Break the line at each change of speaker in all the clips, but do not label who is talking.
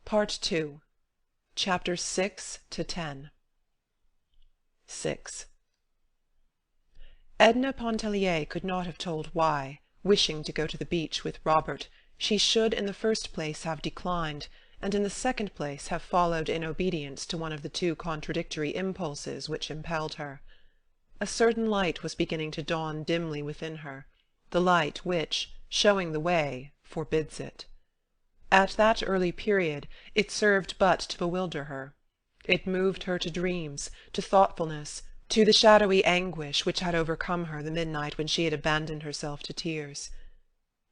Part 2. Chapters 6 to 10. 6. Edna Pontellier could not have told why, wishing to go to the beach with Robert, she should in the first place have declined, and in the second place have followed in obedience to one of the two contradictory impulses which impelled her. A certain light was beginning to dawn dimly within her, the light which, showing the way, forbids it. At that early period it served but to bewilder her. It moved her to dreams, to thoughtfulness, to the shadowy anguish which had overcome her the midnight when she had abandoned herself to tears.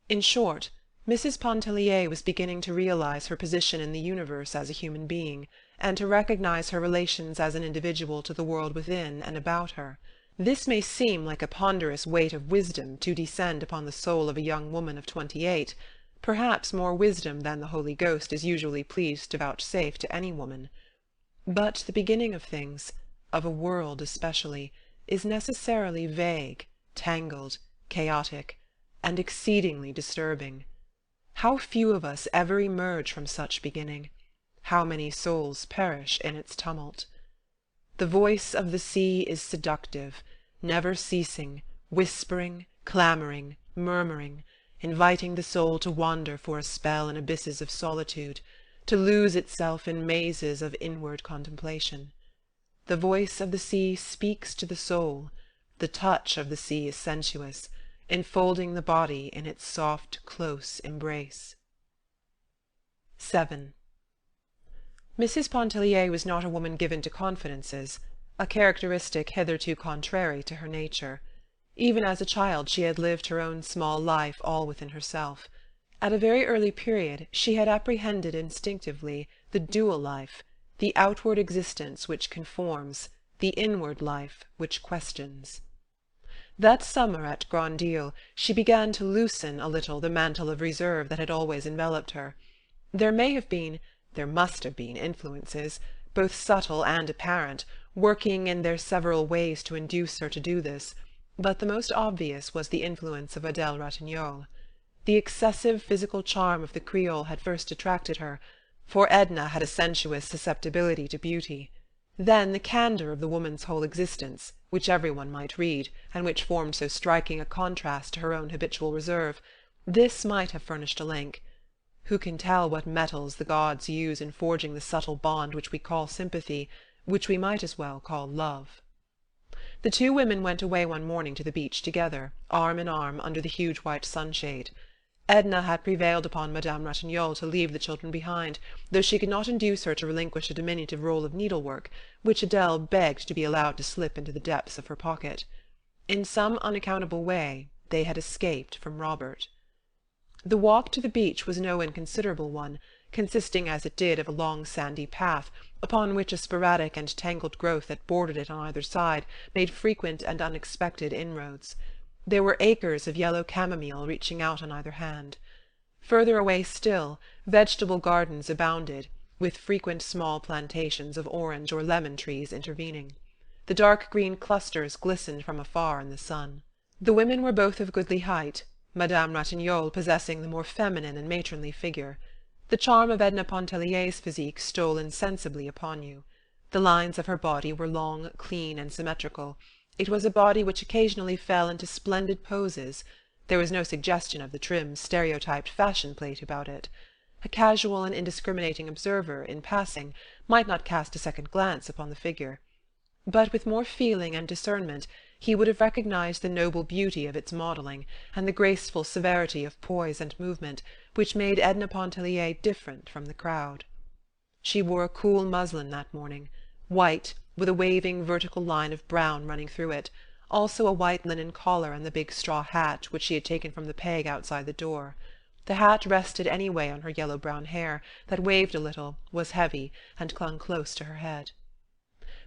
In short, Mrs. Pontellier was beginning to realize her position in the universe as a human being, and to recognize her relations as an individual to the world within and about her. This may seem like a ponderous weight of wisdom to descend upon the soul of a young woman of 28, perhaps more wisdom than the Holy Ghost is usually pleased to vouchsafe to any woman. But the beginning of things, of a world especially, is necessarily vague, tangled, chaotic, and exceedingly disturbing. How few of us ever emerge from such beginning! How many souls perish in its tumult! The voice of the sea is seductive, never ceasing, whispering, clamouring, murmuring, inviting the soul to wander for a spell in abysses of solitude, to lose itself in mazes of inward contemplation. The voice of the sea speaks to the soul. The touch of the sea is sensuous, enfolding the body in its soft, close embrace. 7. Mrs. Pontellier was not a woman given to confidences, a characteristic hitherto contrary to her nature. Even as a child she had lived her own small life all within herself. At a very early period she had apprehended instinctively the dual life, the outward existence which conforms, the inward life which questions. That summer at Grand-Isle she began to loosen a little the mantle of reserve that had always enveloped her. There must have been influences, both subtle and apparent, working in their several ways to induce her to do this, but the most obvious was the influence of Adele Ratignolle. The excessive physical charm of the Creole had first attracted her, for Edna had a sensuous susceptibility to beauty. Then the candour of the woman's whole existence, which every one might read, and which formed so striking a contrast to her own habitual reserve, this might have furnished a link. Who can tell what metals the gods use in forging the subtle bond which we call sympathy, which we might as well call love? The two women went away one morning to the beach together, arm in arm, under the huge white sunshade. Edna had prevailed upon Madame Ratignolle to leave the children behind, though she could not induce her to relinquish a diminutive roll of needlework, which Adele begged to be allowed to slip into the depths of her pocket. In some unaccountable way they had escaped from Robert. The walk to the beach was no inconsiderable one, consisting as it did of a long sandy path, upon which a sporadic and tangled growth that bordered it on either side made frequent and unexpected inroads. There were acres of yellow chamomile reaching out on either hand. Further away still, vegetable gardens abounded, with frequent small plantations of orange or lemon trees intervening. The dark green clusters glistened from afar in the sun. The women were both of goodly height, Madame Ratignolle possessing the more feminine and matronly figure. The charm of Edna Pontellier's physique stole insensibly upon you. The lines of her body were long, clean, and symmetrical. It was a body which occasionally fell into splendid poses. There was no suggestion of the trim, stereotyped fashion plate about it. A casual and indiscriminating observer, in passing, might not cast a second glance upon the figure. But with more feeling and discernment he would have recognized the noble beauty of its modelling, and the graceful severity of poise and movement, which made Edna Pontellier different from the crowd. She wore a cool muslin that morning, white, with a waving vertical line of brown running through it, also a white linen collar and the big straw hat which she had taken from the peg outside the door. The hat rested anyway on her yellow-brown hair, that waved a little, was heavy, and clung close to her head.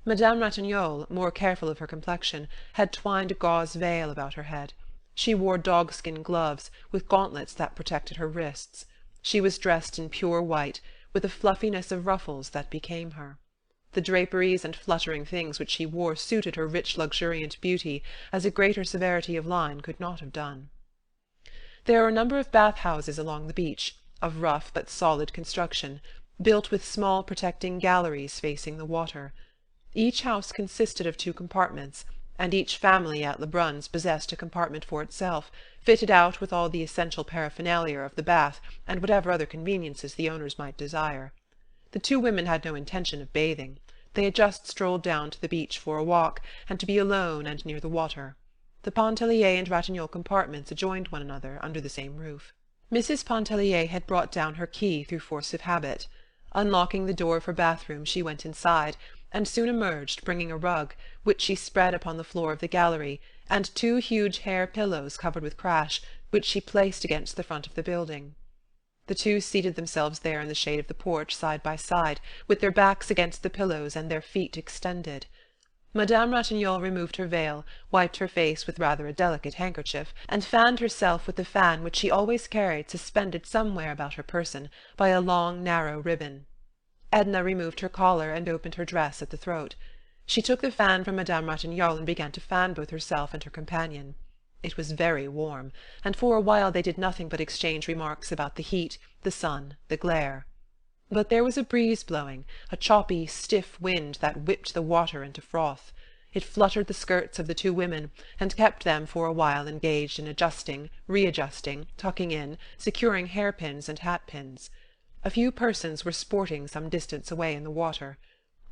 Madame Ratignolle, more careful of her complexion, had twined a gauze veil about her head. She wore dogskin gloves, with gauntlets that protected her wrists. She was dressed in pure white, with a fluffiness of ruffles that became her. The draperies and fluttering things which she wore suited her rich luxuriant beauty as a greater severity of line could not have done. There were a number of bath-houses along the beach, of rough but solid construction, built with small protecting galleries facing the water. Each house consisted of 2 compartments, and each family at Lebrun's possessed a compartment for itself, fitted out with all the essential paraphernalia of the bath, and whatever other conveniences the owners might desire. The 2 women had no intention of bathing. They had just strolled down to the beach for a walk, and to be alone and near the water. The Pontellier and Ratignolle compartments adjoined one another under the same roof. Mrs. Pontellier had brought down her key through force of habit. Unlocking the door of her bathroom, she went inside, and soon emerged, bringing a rug, which she spread upon the floor of the gallery, and 2 huge hair pillows covered with crash, which she placed against the front of the building. The 2 seated themselves there in the shade of the porch, side by side, with their backs against the pillows and their feet extended. Madame Ratignolle removed her veil, wiped her face with rather a delicate handkerchief, and fanned herself with the fan which she always carried suspended somewhere about her person by a long narrow ribbon. Edna removed her collar and opened her dress at the throat. She took the fan from Madame Ratignolle and began to fan both herself and her companion. It was very warm, and for a while they did nothing but exchange remarks about the heat, the sun, the glare. But there was a breeze blowing, a choppy, stiff wind that whipped the water into froth. It fluttered the skirts of the 2 women, and kept them for a while engaged in adjusting, readjusting, tucking in, securing hairpins and hatpins. A few persons were sporting some distance away in the water.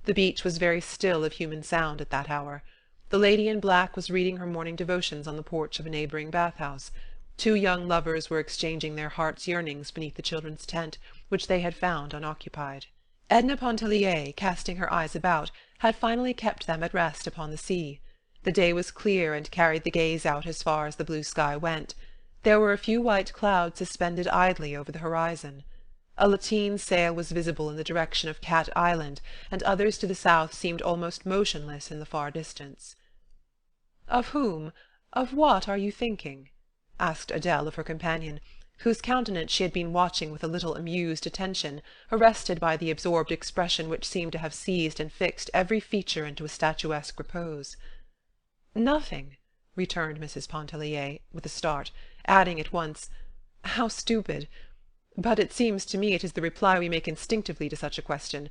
The beach was very still of human sound at that hour. The lady in black was reading her morning devotions on the porch of a neighbouring bath-house. 2 young lovers were exchanging their hearts' yearnings beneath the children's tent, which they had found unoccupied. Edna Pontellier, casting her eyes about, had finally kept them at rest upon the sea. The day was clear and carried the gaze out as far as the blue sky went. There were a few white clouds suspended idly over the horizon. A lateen sail was visible in the direction of Cat Island, and others to the south seemed almost motionless in the far distance. "Of whom, of what are you thinking?" asked Adele of her companion, whose countenance she had been watching with a little amused attention, arrested by the absorbed expression which seemed to have seized and fixed every feature into a statuesque repose. "Nothing," returned Mrs. Pontellier, with a start, adding at once, "How stupid! But it seems to me it is the reply we make instinctively to such a question.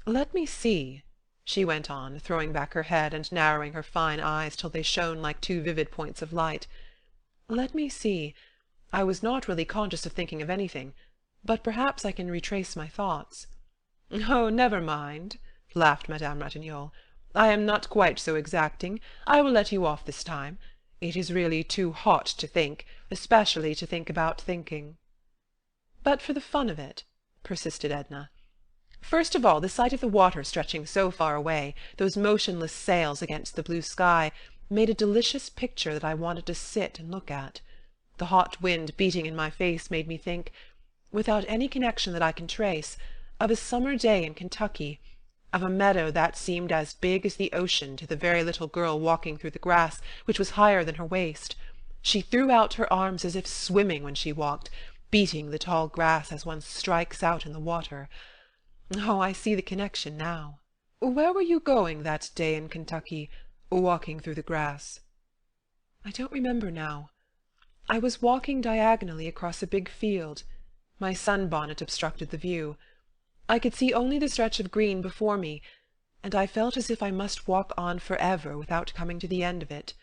Let me see," she went on, throwing back her head and narrowing her fine eyes till they shone like 2 vivid points of light. "Let me see. I was not really conscious of thinking of anything, but perhaps I can retrace my thoughts." "Oh, never mind," laughed Madame Ratignolle. "I am not quite so exacting. I will let you off this time. It is really too hot to think, especially to think about thinking." "But for the fun of it," persisted Edna. "First of all, the sight of the water stretching so far away, those motionless sails against the blue sky, made a delicious picture that I wanted to sit and look at. The hot wind beating in my face made me think, without any connection that I can trace, of a summer day in Kentucky, of a meadow that seemed as big as the ocean to the very little girl walking through the grass, which was higher than her waist. She threw out her arms as if swimming when she walked, beating the tall grass as one strikes out in the water. Oh, I see the connection now. Where were you going that day in Kentucky, walking through the grass?" "I don't remember now. I was walking diagonally across a big field. My sunbonnet obstructed the view. I could see only the stretch of green before me, and I felt as if I must walk on forever without coming to the end of it.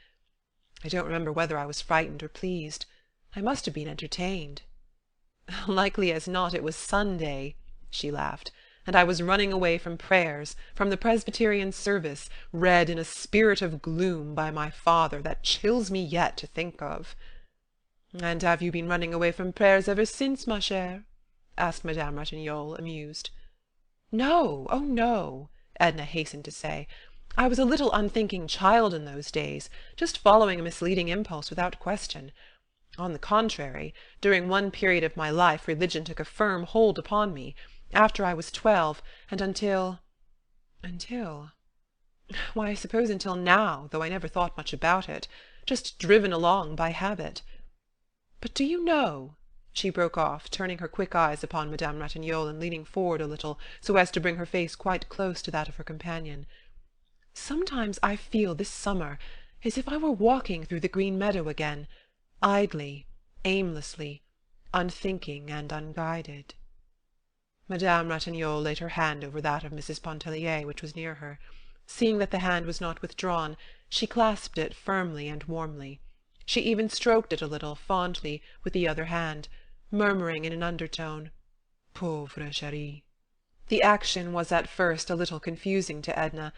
I don't remember whether I was frightened or pleased. I must have been entertained." "Likely as not it was Sunday," she laughed, "and I was running away from prayers, from the Presbyterian service, read in a spirit of gloom by my father that chills me yet to think of." "And have you been running away from prayers ever since, ma chère?" asked Madame Ratignolle, amused. "No, oh no," Edna hastened to say. "I was a little unthinking child in those days, just following a misleading impulse without question. On the contrary, during one period of my life religion took a firm hold upon me, after I was 12, and until— why, I suppose until now, though I never thought much about it, just driven along by habit. But do you know," she broke off, turning her quick eyes upon Madame Ratignolle and leaning forward a little so as to bring her face quite close to that of her companion, "sometimes I feel this summer as if I were walking through the green meadow again, idly, aimlessly, unthinking and unguided." Madame Ratignolle laid her hand over that of Mrs. Pontellier, which was near her. Seeing that the hand was not withdrawn, she clasped it firmly and warmly. She even stroked it a little, fondly, with the other hand, murmuring in an undertone, "Pauvre chérie." The action was at first a little confusing to Edna,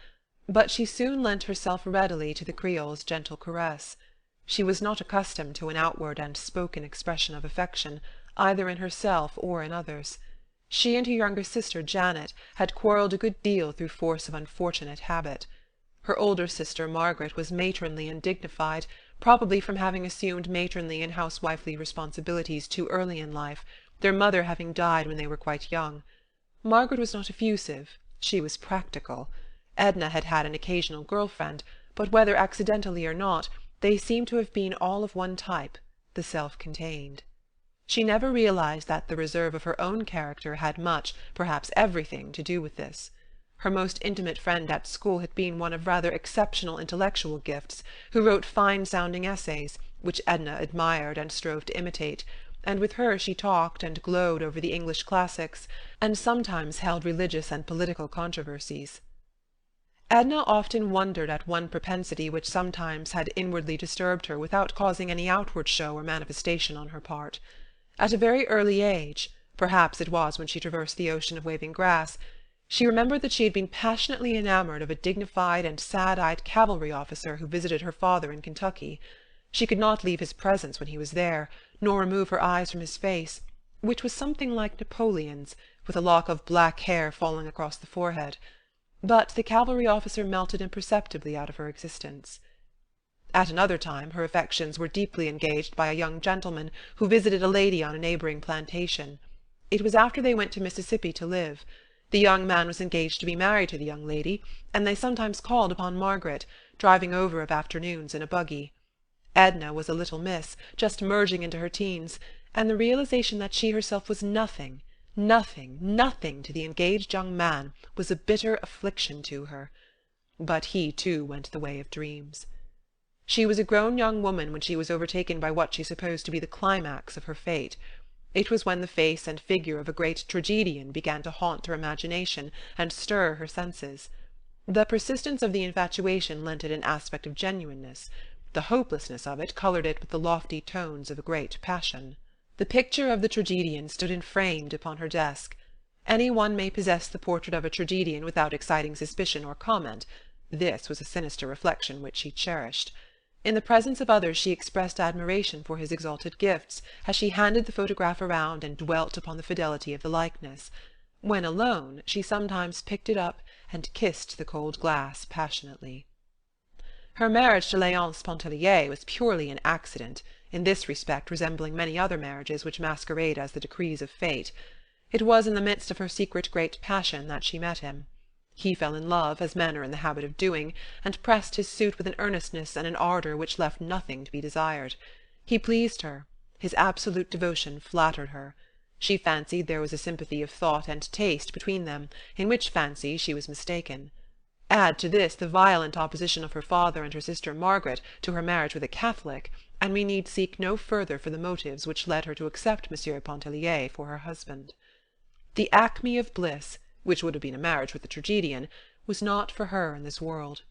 but she soon lent herself readily to the Creole's gentle caress. She was not accustomed to an outward and spoken expression of affection, either in herself or in others. She and her younger sister Janet had quarrelled a good deal through force of unfortunate habit. Her older sister Margaret was matronly and dignified, probably from having assumed matronly and housewifely responsibilities too early in life, their mother having died when they were quite young. Margaret was not effusive, she was practical. Edna had had an occasional girl-friend, but whether accidentally or not, they seemed to have been all of one type, the self-contained. She never realized that the reserve of her own character had much, perhaps everything, to do with this. Her most intimate friend at school had been one of rather exceptional intellectual gifts, who wrote fine-sounding essays, which Edna admired and strove to imitate, and with her she talked and glowed over the English classics, and sometimes held religious and political controversies. Edna often wondered at one propensity which sometimes had inwardly disturbed her without causing any outward show or manifestation on her part. At a very early age, perhaps it was when she traversed the ocean of waving grass, she remembered that she had been passionately enamored of a dignified and sad-eyed cavalry officer who visited her father in Kentucky. She could not leave his presence when he was there, nor remove her eyes from his face, which was something like Napoleon's, with a lock of black hair falling across the forehead. But the cavalry officer melted imperceptibly out of her existence. At another time her affections were deeply engaged by a young gentleman who visited a lady on a neighboring plantation. It was after they went to Mississippi to live. The young man was engaged to be married to the young lady, and they sometimes called upon Margaret, driving over of afternoons in a buggy. Edna was a little miss, just merging into her teens, and the realization that she herself was nothing to the engaged young man was a bitter affliction to her. But he, too, went the way of dreams. She was a grown young woman when she was overtaken by what she supposed to be the climax of her fate. It was when the face and figure of a great tragedian began to haunt her imagination and stir her senses. The persistence of the infatuation lent it an aspect of genuineness. The hopelessness of it coloured it with the lofty tones of a great passion. The picture of the tragedian stood enframed upon her desk. Any one may possess the portrait of a tragedian without exciting suspicion or comment. This was a sinister reflection which she cherished. In the presence of others she expressed admiration for his exalted gifts, as she handed the photograph around and dwelt upon the fidelity of the likeness. When alone, she sometimes picked it up and kissed the cold glass passionately. Her marriage to Léonce Pontellier was purely an accident, in this respect resembling many other marriages which masquerade as the decrees of fate. It was in the midst of her secret great passion that she met him. He fell in love, as men are in the habit of doing, and pressed his suit with an earnestness and an ardour which left nothing to be desired. He pleased her. His absolute devotion flattered her. She fancied there was a sympathy of thought and taste between them, in which fancy she was mistaken. Add to this the violent opposition of her father and her sister Margaret to her marriage with a Catholic, and we need seek no further for the motives which led her to accept Monsieur Pontellier for her husband. The acme of bliss, which would have been a marriage with the tragedian, was not for her in this world.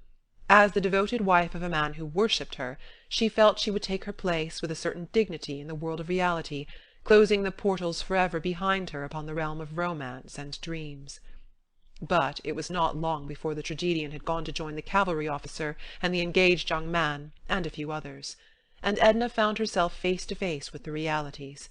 As the devoted wife of a man who worshipped her, she felt she would take her place with a certain dignity in the world of reality, closing the portals forever behind her upon the realm of romance and dreams. But it was not long before the tragedian had gone to join the cavalry officer and the engaged young man, and a few others, and Edna found herself face to face with the realities.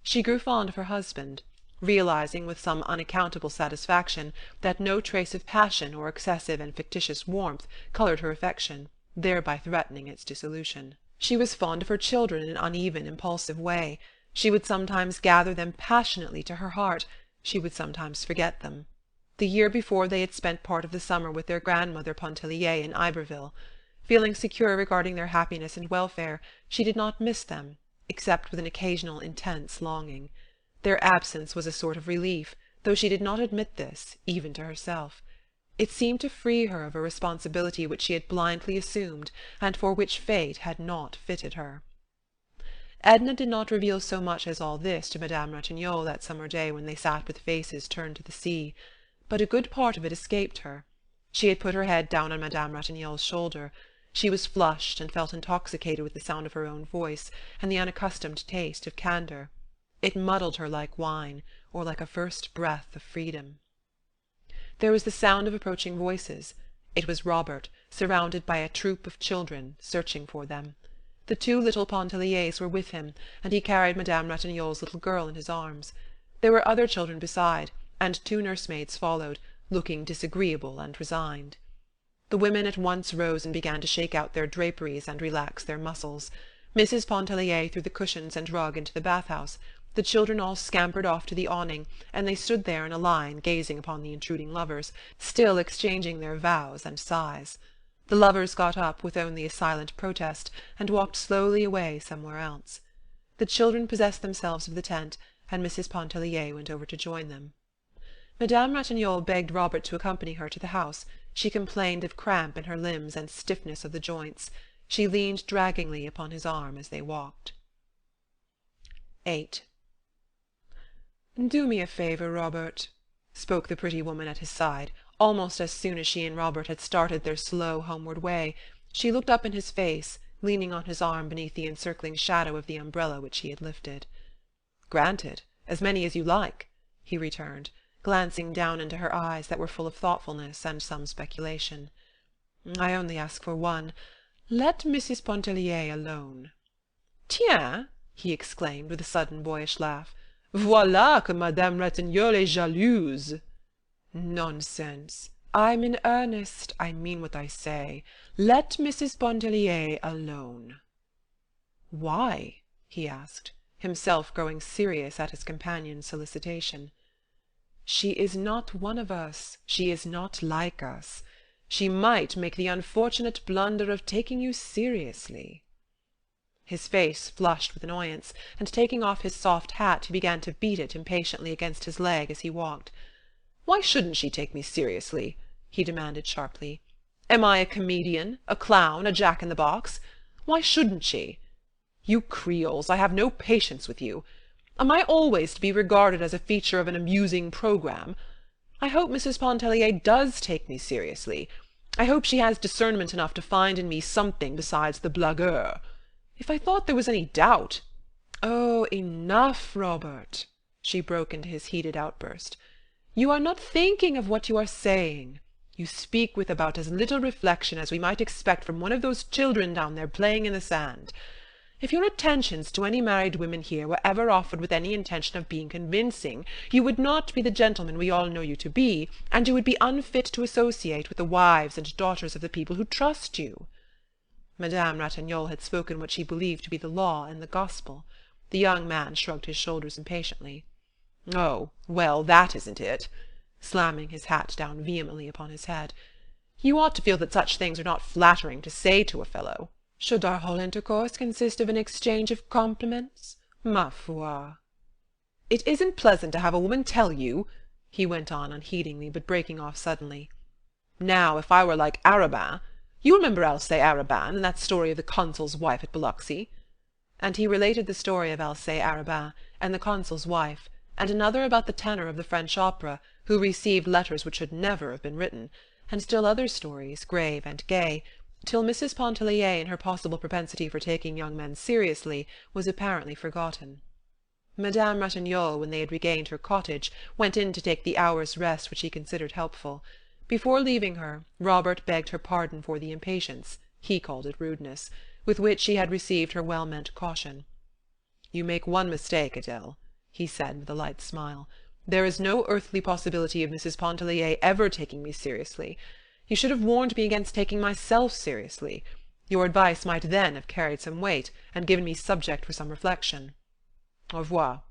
She grew fond of her husband, realizing with some unaccountable satisfaction that no trace of passion or excessive and fictitious warmth coloured her affection, thereby threatening its dissolution. She was fond of her children in an uneven, impulsive way. She would sometimes gather them passionately to her heart, she would sometimes forget them. The year before they had spent part of the summer with their grandmother Pontellier in Iberville. Feeling secure regarding their happiness and welfare, she did not miss them, except with an occasional intense longing. Their absence was a sort of relief, though she did not admit this, even to herself. It seemed to free her of a responsibility which she had blindly assumed, and for which fate had not fitted her. Edna did not reveal so much as all this to Madame Ratignolle that summer day when they sat with faces turned to the sea, but a good part of it escaped her. She had put her head down on Madame Ratignolle's shoulder. She was flushed, and felt intoxicated with the sound of her own voice, and the unaccustomed taste of candour. It muddled her like wine, or like a first breath of freedom. There was the sound of approaching voices. It was Robert, surrounded by a troop of children, searching for them. The two little Pontelliers were with him, and he carried Madame Ratignolle's little girl in his arms. There were other children beside, and two nursemaids followed, looking disagreeable and resigned. The women at once rose and began to shake out their draperies and relax their muscles. Mrs. Pontellier threw the cushions and rug into the bath-house. The children all scampered off to the awning, and they stood there in a line, gazing upon the intruding lovers, still exchanging their vows and sighs. The lovers got up, with only a silent protest, and walked slowly away somewhere else. The children possessed themselves of the tent, and Mrs. Pontellier went over to join them. Madame Ratignolle begged Robert to accompany her to the house. She complained of cramp in her limbs and stiffness of the joints. She leaned draggingly upon his arm as they walked. 8. "Do me a favour, Robert," spoke the pretty woman at his side, almost as soon as she and Robert had started their slow homeward way. She looked up in his face, leaning on his arm beneath the encircling shadow of the umbrella which he had lifted. "Granted, as many as you like," he returned, glancing down into her eyes that were full of thoughtfulness and some speculation. "I only ask for one. Let Mrs. Pontellier alone." "Tiens!" he exclaimed, with a sudden boyish laugh. "Voilà que Madame Ratignolle est jalouse." "Nonsense! I'm in earnest. I mean what I say. Let Mrs. Pontellier alone." "Why?" he asked, himself growing serious at his companion's solicitation. "She is not one of us. She is not like us. She might make the unfortunate blunder of taking you seriously." His face flushed with annoyance, and taking off his soft hat he began to beat it impatiently against his leg as he walked. "Why shouldn't she take me seriously?" he demanded sharply. "Am I a comedian, a clown, a jack-in-the-box? Why shouldn't she? You Creoles, I have no patience with you. Am I always to be regarded as a feature of an amusing programme? I hope Mrs. Pontellier does take me seriously. I hope she has discernment enough to find in me something besides the blagueur. If I thought there was any doubt—" "Oh, enough, Robert!" she broke into his heated outburst. "You are not thinking of what you are saying. You speak with about as little reflection as we might expect from one of those children down there playing in the sand. If your attentions to any married women here were ever offered with any intention of being convincing, you would not be the gentleman we all know you to be, and you would be unfit to associate with the wives and daughters of the people who trust you." Madame Ratignolle had spoken what she believed to be the law and the gospel. The young man shrugged his shoulders impatiently. "Oh, well, that isn't it," slamming his hat down vehemently upon his head. "You ought to feel that such things are not flattering to say to a fellow. Should our whole intercourse consist of an exchange of compliments? Ma foi!" "It isn't pleasant to have a woman tell you," he went on unheedingly, but breaking off suddenly. "Now, if I were like Arobin— you remember Alcée Arobin, and that story of the consul's wife at Biloxi?" And he related the story of Alcée Arobin and the consul's wife, and another about the tenor of the French opera, who received letters which should never have been written, and still other stories, grave and gay, till Mrs. Pontellier, in her possible propensity for taking young men seriously, was apparently forgotten. Madame Ratignolle, when they had regained her cottage, went in to take the hour's rest which he considered helpful. Before leaving her, Robert begged her pardon for the impatience, he called it rudeness, with which she had received her well-meant caution. "You make one mistake, Adele," he said with a light smile. "There is no earthly possibility of Mrs. Pontellier ever taking me seriously. You should have warned me against taking myself seriously. Your advice might then have carried some weight, and given me subject for some reflection. Au revoir.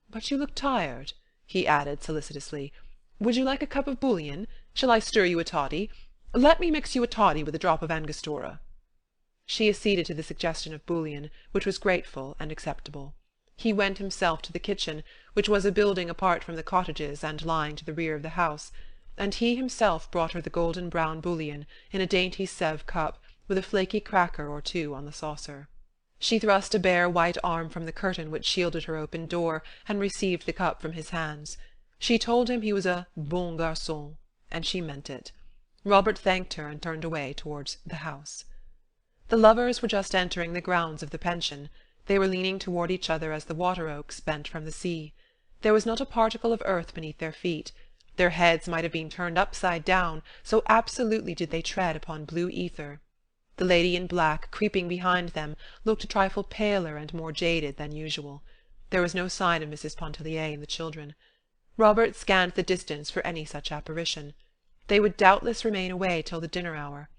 But you look tired," he added solicitously. "Would you like a cup of bouillon? Shall I stir you a toddy? Let me mix you a toddy with a drop of Angostura." She acceded to the suggestion of bouillon, which was grateful and acceptable. He went himself to the kitchen, which was a building apart from the cottages and lying to the rear of the house, and he himself brought her the golden-brown bouillon in a dainty Sèvres cup, with a flaky cracker or two on the saucer. She thrust a bare white arm from the curtain which shielded her open door, and received the cup from his hands. She told him he was a bon garçon, and she meant it. Robert thanked her and turned away towards the house. The lovers were just entering the grounds of the pension. They were leaning toward each other as the water-oaks bent from the sea. There was not a particle of earth beneath their feet. Their heads might have been turned upside down, so absolutely did they tread upon blue ether. The lady in black, creeping behind them, looked a trifle paler and more jaded than usual. There was no sign of Mrs. Pontellier and the children. Robert scanned the distance for any such apparition. They would doubtless remain away till the dinner hour.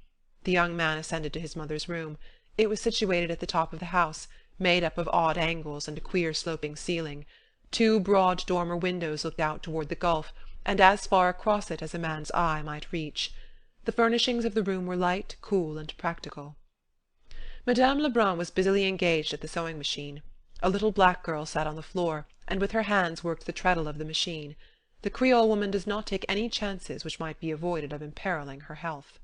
The young man ascended to his mother's room. It was situated at the top of the house, made up of odd angles and a queer sloping ceiling. 2 broad dormer windows looked out toward the gulf, and as far across it as a man's eye might reach. The furnishings of the room were light, cool, and practical. Madame Lebrun was busily engaged at the sewing-machine. A little black girl sat on the floor, and with her hands worked the treadle of the machine. The Creole woman does not take any chances which might be avoided of imperiling her health.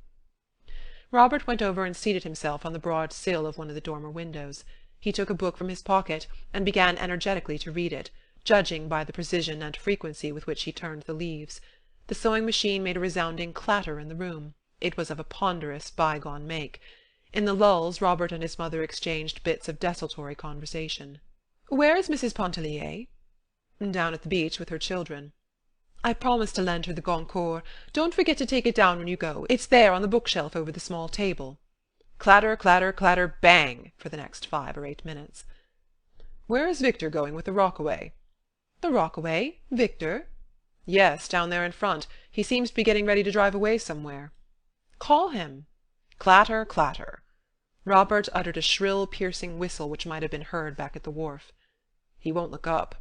Robert went over and seated himself on the broad sill of one of the dormer windows. He took a book from his pocket, and began energetically to read it, judging by the precision and frequency with which he turned the leaves. The sewing-machine made a resounding clatter in the room. It was of a ponderous, bygone make. In the lulls, Robert and his mother exchanged bits of desultory conversation. "Where is Mrs. Pontellier?" "Down at the beach with her children." "I promised to lend her the Goncourt. Don't forget to take it down when you go. It's there on the bookshelf over the small table." Clatter, clatter, clatter, bang, for the next 5 or 8 minutes. "Where is Victor going with the rockaway?" "The rockaway? Victor?" "Yes, down there in front. He seems to be getting ready to drive away somewhere." "Call him." Clatter, clatter. Robert uttered a shrill, piercing whistle which might have been heard back at the wharf. "He won't look up."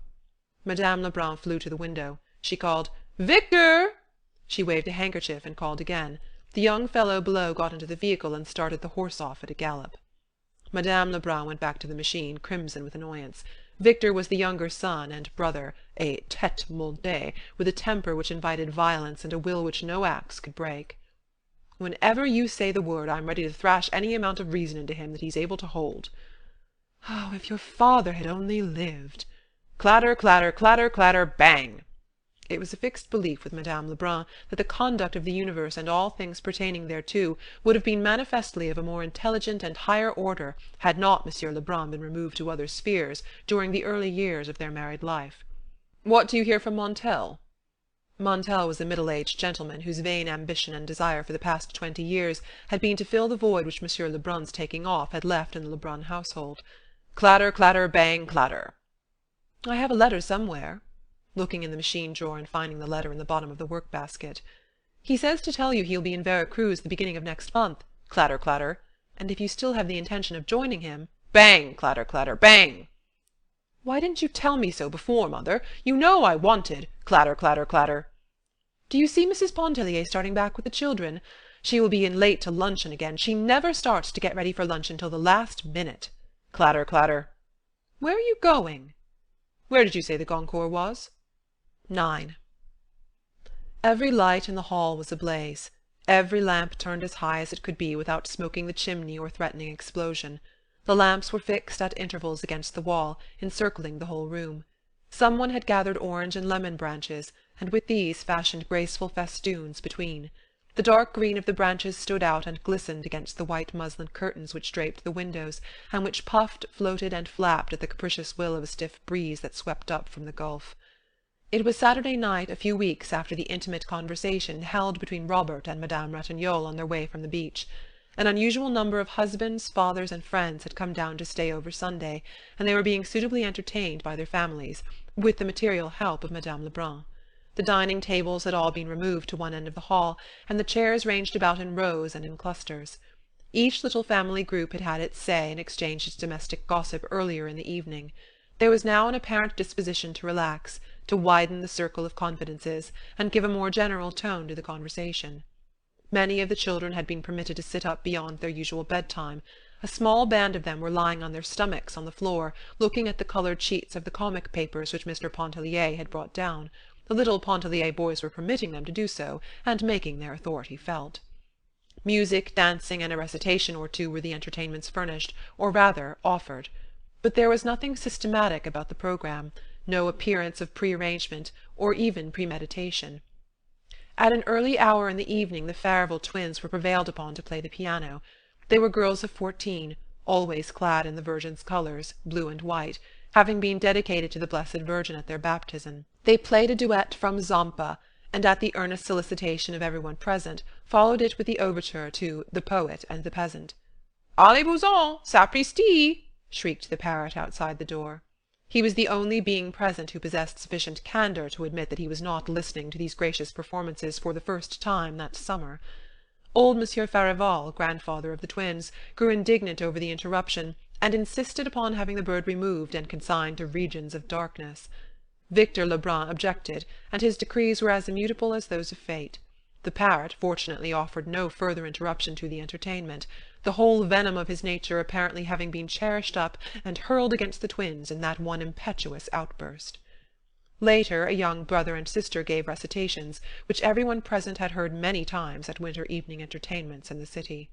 Madame Lebrun flew to the window. She called, "Victor!" She waved a handkerchief and called again. The young fellow below got into the vehicle and started the horse off at a gallop. Madame Lebrun went back to the machine, crimson with annoyance. Victor was the younger son and brother, a tête montée, with a temper which invited violence and a will which no axe could break. "Whenever you say the word, I'm ready to thrash any amount of reason into him that he's able to hold." "Oh, if your father had only lived!" Clatter, clatter, clatter, clatter, bang! It was a fixed belief with Madame Lebrun that the conduct of the universe and all things pertaining thereto would have been manifestly of a more intelligent and higher order had not Monsieur Lebrun been removed to other spheres during the early years of their married life. "What do you hear from Montel?" Montel was a middle-aged gentleman whose vain ambition and desire for the past 20 years had been to fill the void which Monsieur Lebrun's taking off had left in the Lebrun household. Clatter, clatter, bang, clatter. "I have a letter somewhere," looking in the machine drawer and finding the letter in the bottom of the work-basket. "He says to tell you he'll be in Vera Cruz the beginning of next month." Clatter, clatter. "And if you still have the intention of joining him—" Bang, clatter, clatter, bang! "Why didn't you tell me so before, mother? You know I wanted—" Clatter, clatter, clatter. "Do you see Mrs. Pontellier starting back with the children? She will be in late to luncheon again. She never starts to get ready for luncheon till the last minute." Clatter, clatter. "Where are you going?" "Where did you say the Goncourt was?" 9. Every light in the hall was ablaze. Every lamp turned as high as it could be without smoking the chimney or threatening explosion. The lamps were fixed at intervals against the wall, encircling the whole room. Some one had gathered orange and lemon branches, and with these fashioned graceful festoons between. The dark green of the branches stood out and glistened against the white muslin curtains which draped the windows, and which puffed, floated, and flapped at the capricious will of a stiff breeze that swept up from the gulf. It was Saturday night, a few weeks after the intimate conversation held between Robert and Madame Ratignolle on their way from the beach. An unusual number of husbands, fathers, and friends had come down to stay over Sunday, and they were being suitably entertained by their families, with the material help of Madame Lebrun. The dining tables had all been removed to one end of the hall, and the chairs ranged about in rows and in clusters. Each little family group had had its say and exchanged its domestic gossip earlier in the evening. There was now an apparent disposition to relax, to widen the circle of confidences, and give a more general tone to the conversation. Many of the children had been permitted to sit up beyond their usual bedtime. A small band of them were lying on their stomachs on the floor, looking at the coloured sheets of the comic papers which Mr. Pontellier had brought down. The little Pontellier boys were permitting them to do so, and making their authority felt. Music, dancing, and a recitation or two were the entertainments furnished, or rather offered. But there was nothing systematic about the programme, no appearance of pre-arrangement, or even premeditation. At an early hour in the evening the Farival twins were prevailed upon to play the piano. They were girls of 14, always clad in the Virgin's colours, blue and white, having been dedicated to the Blessed Virgin at their baptism. They played a duet from Zampa, and at the earnest solicitation of every one present, followed it with the overture to The Poet and the Peasant. "Allez-vous-en, sapristi!" shrieked the parrot outside the door. He was the only being present who possessed sufficient candour to admit that he was not listening to these gracious performances for the first time that summer. Old Monsieur Farival, grandfather of the twins, grew indignant over the interruption, and insisted upon having the bird removed and consigned to regions of darkness. Victor Lebrun objected, and his decrees were as immutable as those of fate. The parrot fortunately offered no further interruption to the entertainment, the whole venom of his nature apparently having been cherished up and hurled against the twins in that one impetuous outburst. Later a young brother and sister gave recitations, which every one present had heard many times at winter evening entertainments in the city.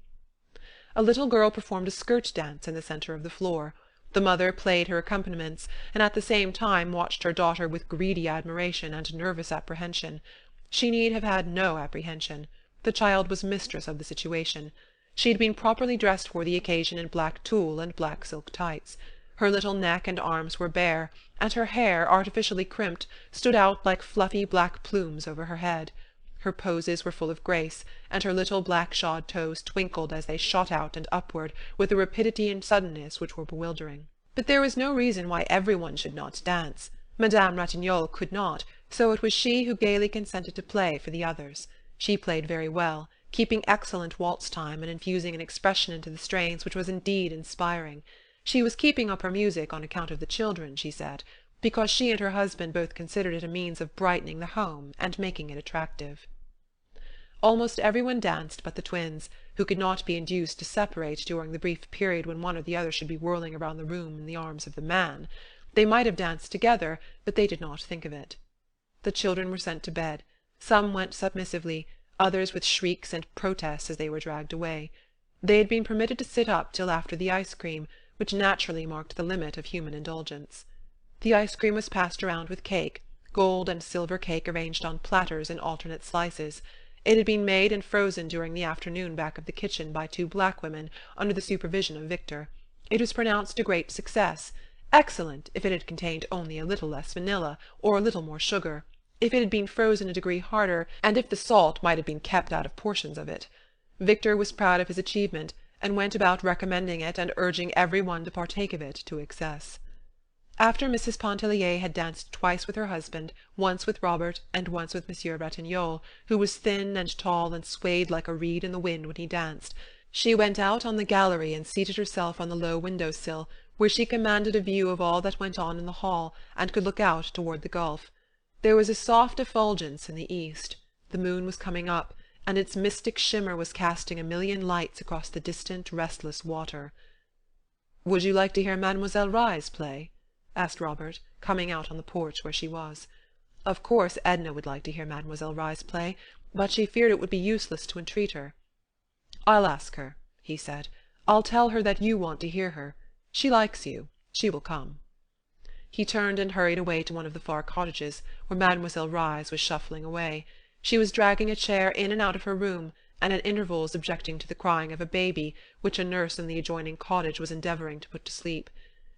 A little girl performed a skirt dance in the centre of the floor. The mother played her accompaniments, and at the same time watched her daughter with greedy admiration and nervous apprehension. She need have had no apprehension. The child was mistress of the situation. She had been properly dressed for the occasion in black tulle and black silk tights. Her little neck and arms were bare, and her hair, artificially crimped, stood out like fluffy black plumes over her head. Her poses were full of grace, and her little black shod toes twinkled as they shot out and upward with a rapidity and suddenness which were bewildering. But there was no reason why every one should not dance. Madame Ratignolle could not, so it was she who gaily consented to play for the others. She played very well, keeping excellent waltz time and infusing an expression into the strains which was indeed inspiring. She was keeping up her music on account of the children, she said, because she and her husband both considered it a means of brightening the home and making it attractive. Almost every one danced but the twins, who could not be induced to separate during the brief period when one or the other should be whirling around the room in the arms of the man. They might have danced together, but they did not think of it. The children were sent to bed. Some went submissively, others with shrieks and protests as they were dragged away. They had been permitted to sit up till after the ice-cream, which naturally marked the limit of human indulgence. The ice-cream was passed around with cake, gold and silver cake arranged on platters in alternate slices. It had been made and frozen during the afternoon back of the kitchen by two black women, under the supervision of Victor. It was pronounced a great success, excellent if it had contained only a little less vanilla, or a little more sugar, if it had been frozen a degree harder, and if the salt might have been kept out of portions of it. Victor was proud of his achievement, and went about recommending it and urging every one to partake of it to excess. After Mrs. Pontellier had danced twice with her husband, once with Robert, and once with Monsieur Ratignolle, who was thin and tall and swayed like a reed in the wind when he danced, she went out on the gallery and seated herself on the low window-sill, where she commanded a view of all that went on in the hall, and could look out toward the gulf. There was a soft effulgence in the east. The moon was coming up, and its mystic shimmer was casting a million lights across the distant, restless water. "Would you like to hear Mademoiselle Rise play?" asked Robert, coming out on the porch where she was. Of course Edna would like to hear Mademoiselle Rise play, but she feared it would be useless to entreat her. "I'll ask her," he said. "I'll tell her that you want to hear her. She likes you. She will come." He turned and hurried away to one of the far cottages, where Mademoiselle Rise was shuffling away. She was dragging a chair in and out of her room, and at intervals objecting to the crying of a baby, which a nurse in the adjoining cottage was endeavouring to put to sleep.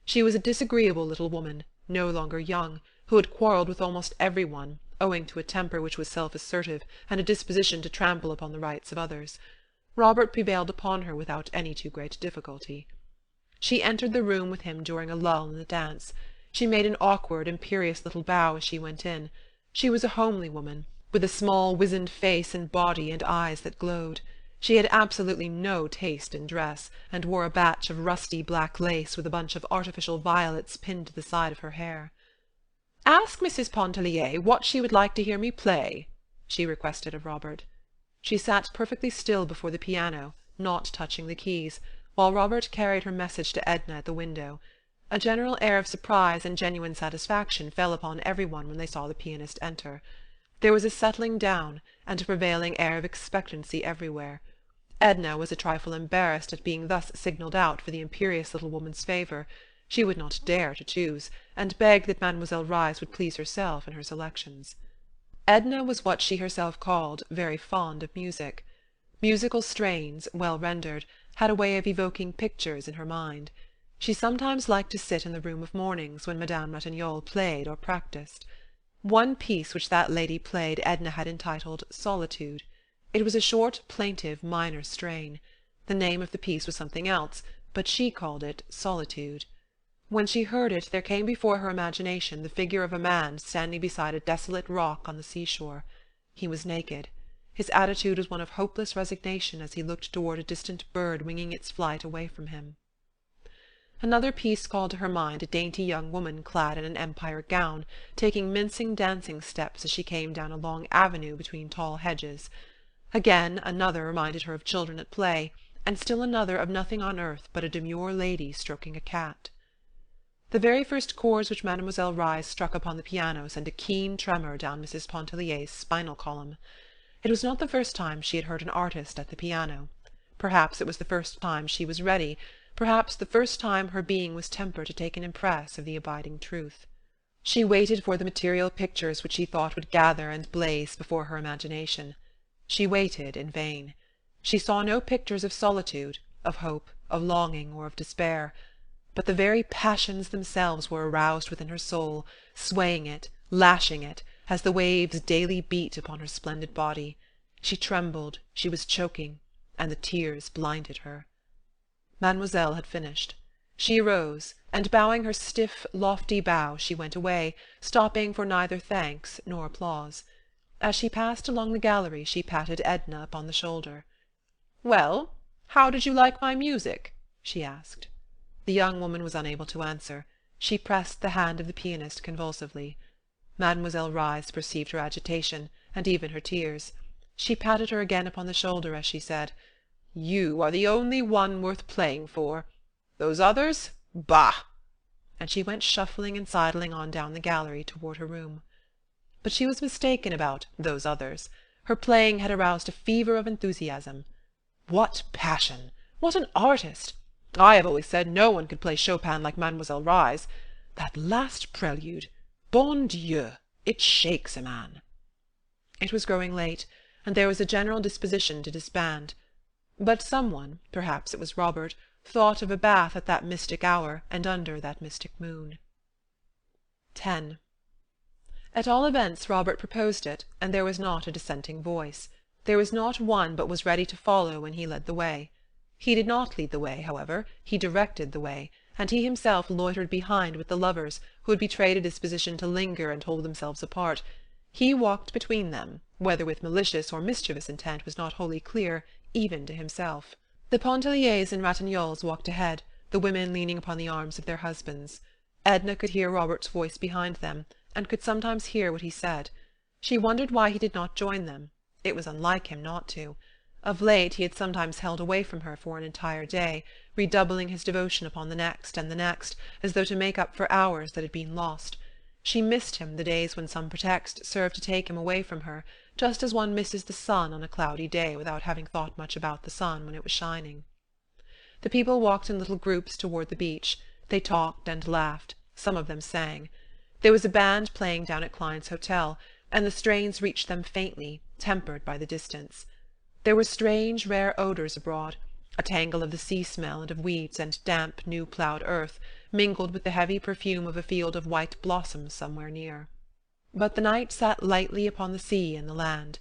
She was a disagreeable little woman, no longer young, who had quarrelled with almost every one, owing to a temper which was self-assertive, and a disposition to trample upon the rights of others. Robert prevailed upon her without any too great difficulty. She entered the room with him during a lull in the dance. She made an awkward, imperious little bow as she went in. She was a homely woman, with a small wizened face and body and eyes that glowed. She had absolutely no taste in dress, and wore a batch of rusty black lace with a bunch of artificial violets pinned to the side of her hair. "Ask Mrs. Pontellier what she would like to hear me play," she requested of Robert. She sat perfectly still before the piano, not touching the keys, while Robert carried her message to Edna at the window. A general air of surprise and genuine satisfaction fell upon every one when they saw the pianist enter. There was a settling down, and a prevailing air of expectancy everywhere. Edna was a trifle embarrassed at being thus signalled out for the imperious little woman's favour. She would not dare to choose, and begged that Mademoiselle Reisz would please herself in her selections. Edna was what she herself called very fond of music. Musical strains, well rendered, had a way of evoking pictures in her mind. She sometimes liked to sit in the room of mornings when Madame Ratignolle played or practised. One piece which that lady played Edna had entitled Solitude. It was a short, plaintive, minor strain. The name of the piece was something else, but she called it Solitude. When she heard it, there came before her imagination the figure of a man standing beside a desolate rock on the seashore. He was naked. His attitude was one of hopeless resignation as he looked toward a distant bird winging its flight away from him. Another piece called to her mind a dainty young woman clad in an empire gown, taking mincing dancing steps as she came down a long avenue between tall hedges. Again, another reminded her of children at play, and still another of nothing on earth but a demure lady stroking a cat. The very first chords which Mademoiselle Reisz struck upon the piano sent a keen tremor down Mrs. Pontellier's spinal column. It was not the first time she had heard an artist at the piano. Perhaps it was the first time she was ready, perhaps the first time her being was tempered to take an impress of the abiding truth. She waited for the material pictures which she thought would gather and blaze before her imagination. She waited in vain. She saw no pictures of solitude, of hope, of longing, or of despair. But the very passions themselves were aroused within her soul, swaying it, lashing it, as the waves daily beat upon her splendid body. She trembled, she was choking, and the tears blinded her. Mademoiselle had finished. She arose, and bowing her stiff, lofty bow, she went away, stopping for neither thanks nor applause. As she passed along the gallery, she patted Edna upon the shoulder. "Well, how did you like my music?" she asked. The young woman was unable to answer. She pressed the hand of the pianist convulsively. Mademoiselle Reisz perceived her agitation, and even her tears. She patted her again upon the shoulder as she said, "You are the only one worth playing for. Those others? Bah!" And she went shuffling and sidling on down the gallery toward her room. But she was mistaken about "those others." Her playing had aroused a fever of enthusiasm. What passion! What an artist! I have always said no one could play Chopin like Mademoiselle Reisz. That last prelude! Bon Dieu! It shakes a man. It was growing late, and there was a general disposition to disband. But someone, perhaps it was Robert, thought of a bath at that mystic hour and under that mystic moon. 10. At all events Robert proposed it, and there was not a dissenting voice. There was not one but was ready to follow when he led the way. He did not lead the way, however, he directed the way, and he himself loitered behind with the lovers, who had betrayed a disposition to linger and hold themselves apart. He walked between them, whether with malicious or mischievous intent was not wholly clear, even to himself. The Pontelliers and Ratignolles walked ahead, the women leaning upon the arms of their husbands. Edna could hear Robert's voice behind them, and could sometimes hear what he said. She wondered why he did not join them. It was unlike him not to. Of late he had sometimes held away from her for an entire day, redoubling his devotion upon the next and the next, as though to make up for hours that had been lost. She missed him the days when some pretext served to take him away from her, just as one misses the sun on a cloudy day without having thought much about the sun when it was shining. The people walked in little groups toward the beach. They talked and laughed. Some of them sang. There was a band playing down at Klein's hotel, and the strains reached them faintly, tempered by the distance. There were strange, rare odours abroad, a tangle of the sea-smell and of weeds and damp, new-ploughed earth, mingled with the heavy perfume of a field of white blossoms somewhere near. But the night sat lightly upon the sea and the land.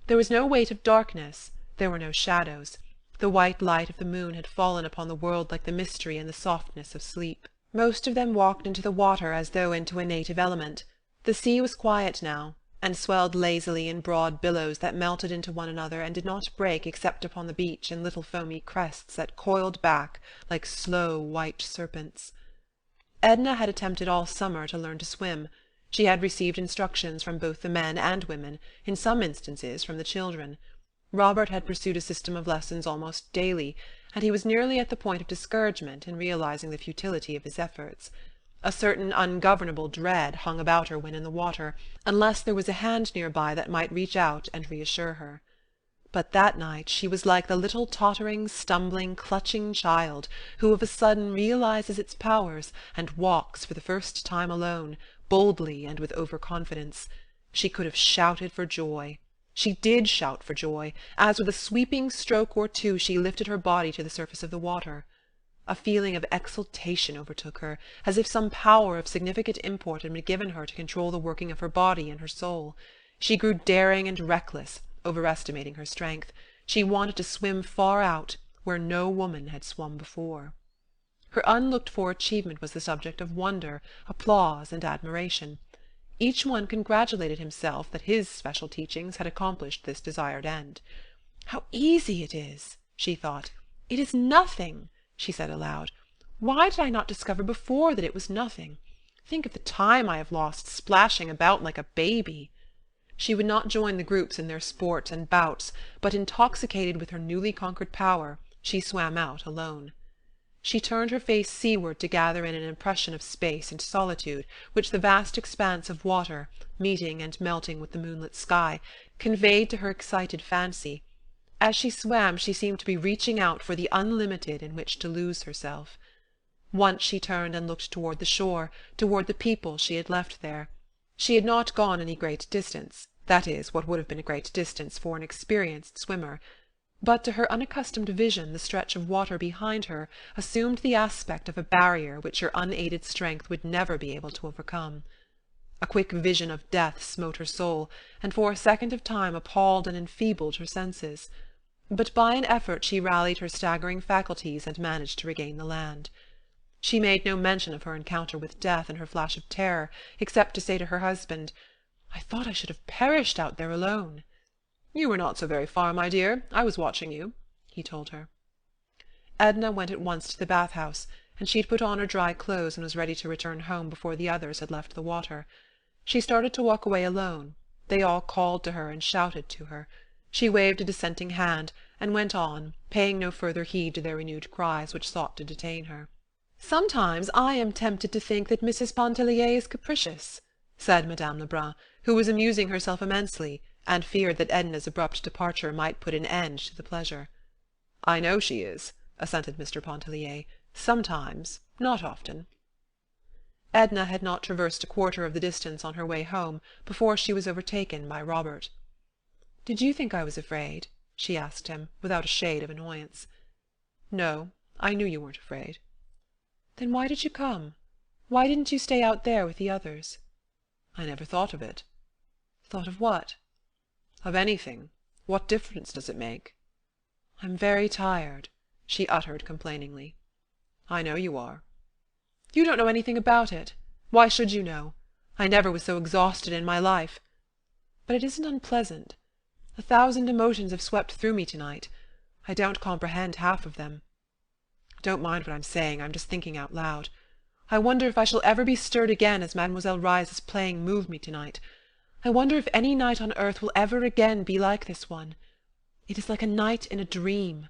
There was no weight of darkness, there were no shadows. The white light of the moon had fallen upon the world like the mystery and the softness of sleep. Most of them walked into the water as though into a native element. The sea was quiet now, and swelled lazily in broad billows that melted into one another and did not break except upon the beach in little foamy crests that coiled back like slow white serpents. Edna had attempted all summer to learn to swim. She had received instructions from both the men and women, in some instances from the children. Robert had pursued a system of lessons almost daily, and he was nearly at the point of discouragement in realizing the futility of his efforts. A certain ungovernable dread hung about her when in the water, unless there was a hand near by that might reach out and reassure her. But that night she was like the little tottering, stumbling, clutching child who of a sudden realizes its powers and walks for the first time alone, boldly and with over-confidence. She could have shouted for joy. She did shout for joy, as with a sweeping stroke or two she lifted her body to the surface of the water. A feeling of exultation overtook her, as if some power of significant import had been given her to control the working of her body and her soul. She grew daring and reckless, overestimating her strength. She wanted to swim far out, where no woman had swum before. Her unlooked-for achievement was the subject of wonder, applause, and admiration. Each one congratulated himself that his special teachings had accomplished this desired end. "How easy it is!" she thought. "It is nothing," she said aloud. "Why did I not discover before that it was nothing? Think of the time I have lost splashing about like a baby." She would not join the groups in their sports and bouts, but, intoxicated with her newly conquered power, she swam out alone. She turned her face seaward to gather in an impression of space and solitude which the vast expanse of water, meeting and melting with the moonlit sky, conveyed to her excited fancy. As she swam she seemed to be reaching out for the unlimited in which to lose herself. Once she turned and looked toward the shore, toward the people she had left there. She had not gone any great distance, that is, what would have been a great distance for an experienced swimmer, but to her unaccustomed vision the stretch of water behind her assumed the aspect of a barrier which her unaided strength would never be able to overcome. A quick vision of death smote her soul, and for a second of time appalled and enfeebled her senses. But by an effort she rallied her staggering faculties and managed to regain the land. She made no mention of her encounter with death in her flash of terror, except to say to her husband, "I thought I should have perished out there alone." "You were not so very far, my dear. I was watching you," he told her. Edna went at once to the bath-house, and she had put on her dry clothes and was ready to return home before the others had left the water. She started to walk away alone. They all called to her and shouted to her. She waved a dissenting hand, and went on, paying no further heed to their renewed cries which sought to detain her. "Sometimes I am tempted to think that Mrs. Pontellier is capricious," said Madame Lebrun, who was amusing herself immensely, and feared that Edna's abrupt departure might put an end to the pleasure. "I know she is," assented Mr. Pontellier. "Sometimes, not often." Edna had not traversed a quarter of the distance on her way home before she was overtaken by Robert. "Did you think I was afraid?" she asked him, without a shade of annoyance. "No, I knew you weren't afraid." "Then why did you come? Why didn't you stay out there with the others?" "I never thought of it." "Thought of what?" "Of anything. What difference does it make?" "I'm very tired," she uttered complainingly. "I know you are." "You don't know anything about it. Why should you know? I never was so exhausted in my life. But it isn't unpleasant. 1,000 emotions have swept through me tonight. I don't comprehend half of them. Don't mind what I'm saying, I'm just thinking out loud. I wonder if I shall ever be stirred again as Mademoiselle Reisz's playing moved me tonight. I wonder if any night on earth will ever again be like this one. It is like a night in a dream.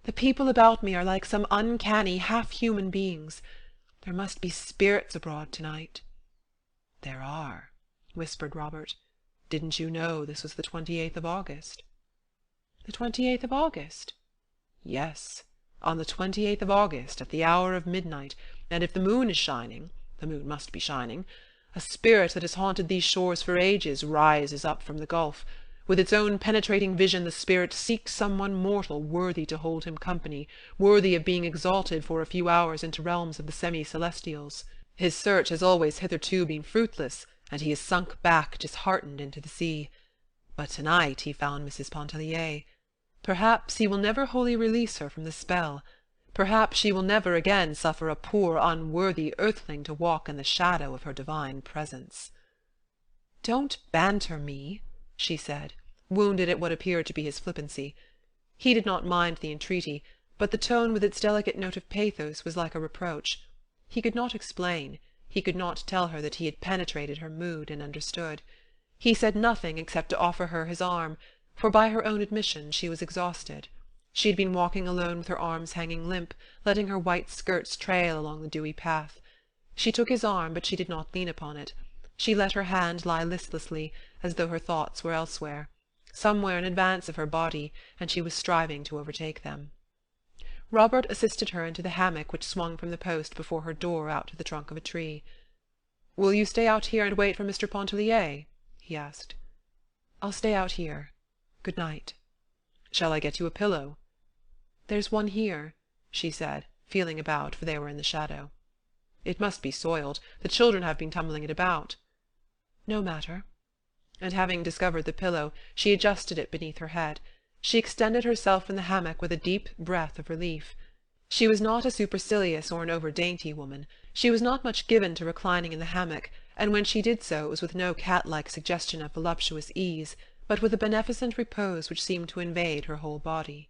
The people about me are like some uncanny, half-human beings. There must be spirits abroad tonight." "There are," whispered Robert. "Didn't you know this was the 28th of August?" "The 28th of August?" "Yes. On the 28th of August, at the hour of midnight, and if the moon is shining, the moon must be shining, a spirit that has haunted these shores for ages rises up from the gulf. With its own penetrating vision the spirit seeks some one mortal worthy to hold him company, worthy of being exalted for a few hours into realms of the semi-celestials. His search has always hitherto been fruitless, and he has sunk back disheartened into the sea. But tonight he found Mrs. Pontellier. Perhaps he will never wholly release her from the spell. Perhaps she will never again suffer a poor, unworthy earthling to walk in the shadow of her divine presence." "Don't banter me," she said, wounded at what appeared to be his flippancy. He did not mind the entreaty, but the tone with its delicate note of pathos was like a reproach. He could not explain. He could not tell her that he had penetrated her mood and understood. He said nothing except to offer her his arm, for by her own admission she was exhausted. She had been walking alone with her arms hanging limp, letting her white skirts trail along the dewy path. She took his arm, but she did not lean upon it. She let her hand lie listlessly, as though her thoughts were elsewhere. somewhere in advance of her body, and she was striving to overtake them. Robert assisted her into the hammock which swung from the post before her door out to the trunk of a tree. "Will you stay out here and wait for Mr. Pontellier?" he asked. "I'll stay out here. Good night." "Shall I get you a pillow?" "There's one here," she said, feeling about, for they were in the shadow. "It must be soiled. The children have been tumbling it about." "No matter." And having discovered the pillow, she adjusted it beneath her head. She extended herself in the hammock with a deep breath of relief. She was not a supercilious or an over-dainty woman. She was not much given to reclining in the hammock, and when she did so it was with no cat-like suggestion of voluptuous ease, but with a beneficent repose which seemed to invade her whole body.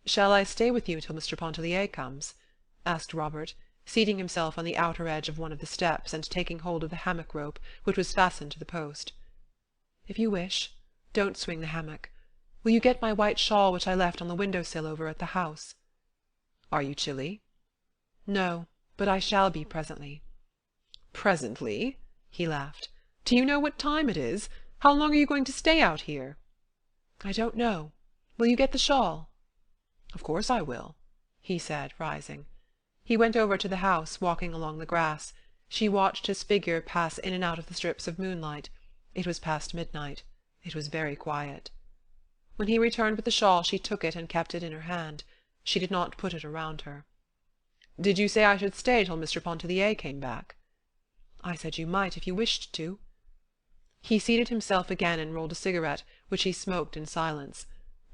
"Shall I stay with you till Mr. Pontellier comes?" asked Robert, seating himself on the outer edge of one of the steps and taking hold of the hammock rope, which was fastened to the post. "If you wish. Don't swing the hammock. Will you get my white shawl which I left on the window-sill over at the house?" "Are you chilly?" "No, but I shall be presently." "Presently?" he laughed. "Do you know what time it is? How long are you going to stay out here?" "I don't know. Will you get the shawl?" "Of course I will," he said, rising. He went over to the house, walking along the grass. She watched his figure pass in and out of the strips of moonlight. It was past midnight. It was very quiet. When he returned with the shawl she took it and kept it in her hand. She did not put it around her. "Did you say I should stay till Mr. Pontellier came back?" "I said you might if you wished to." He seated himself again and rolled a cigarette, which he smoked in silence.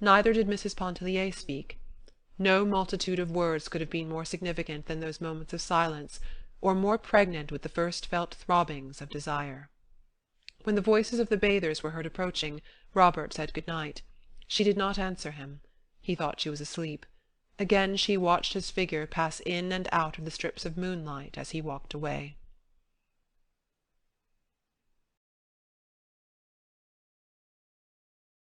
Neither did Mrs. Pontellier speak. No multitude of words could have been more significant than those moments of silence, or more pregnant with the first-felt throbbings of desire. When the voices of the bathers were heard approaching, Robert said good night. She did not answer him. He thought she was asleep. Again she watched his figure pass in and out of the strips of moonlight as he walked away.